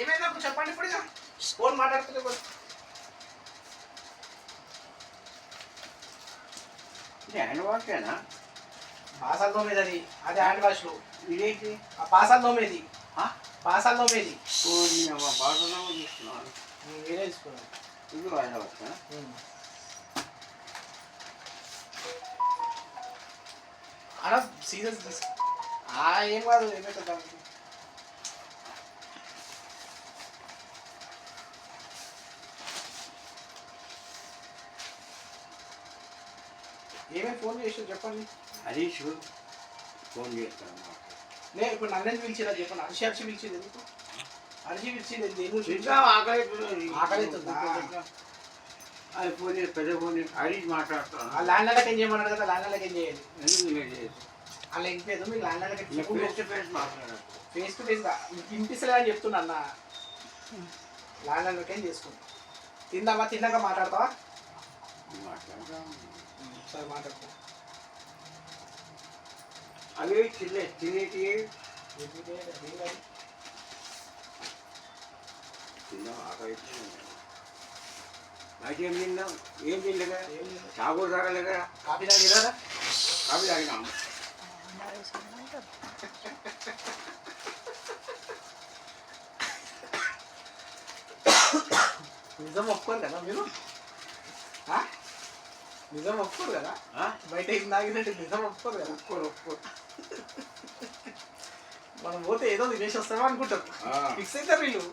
ఏమైందా చెప్పండి ఇప్పుడు ఇక ఫోన్ మాట్లాడుతుంటే హ్యాండ్ వాషేనా? పాసాలు తోమేది అది అది హ్యాండ్ వాష్లు. ఇదేంటి? ఆ పాసాలు తోమేది, పాసాలు తోమేది బాగా తీసుకున్నాను. మీరే తీసుకున్నాను. ఇది హ్యాండ్ వాష్. అలా సీరియస్ తీసు ఏం కాదు, ఏమైతే దానికి ఏమేమి ఫోన్ చేసి చెప్పండి. హరీష్ ఫోన్ చేస్తాను. నేను ఇప్పుడు నన్ను పిలిచిరా చెప్పండి. హర్షి పిలిచింది ఎందుకు? హర్షి పిలిచింది ఎందుకు? ఆకలి అది ఫోన్ చేసి పెద్ద ఫోన్ చేసి హరీష్ మాట్లాడతాను. ఆ ల్యాండ్లకి ఏం చేయమన్నాడు కదా, ల్యాండ్లకి ఏం చేయాలి? ఎందుకు లేట్ చేసి అలా ఇంకేదో మీకు ల్యాండ్లకి ఫేస్ టు ఫేస్ మాట్లాడారు. ఫేస్ టు ఫేస్ మీకు ఇంపిస్తలే అని చెప్తున్నా అన్న. ల్యాండ్లకి ఏం చేసుకుంటా తిందామా, తిన్నాక మాట్లాడతావా? సరే మాట్లాడుకో. అవి తినేటి తిన్నాం. ఆకలి అయితే ఏం తిన్నాం? ఏం తినలేదా? చాకు తాగలేదా? కాఫీ తాగిరా? కాఫీ తాగినాం. నిజం ఒప్పుకోరు కదా మీరు? నిజం ఒప్పుకోరు కదా? బయట ఏం తాగినట్టు నిజం ఒప్పుకోరు కదా? ఒప్పుకోరు. మనం పోతే ఏదో తినేసి వస్తామో అనుకుంటారు. ఫిక్స్ అవుతారు వీళ్ళు.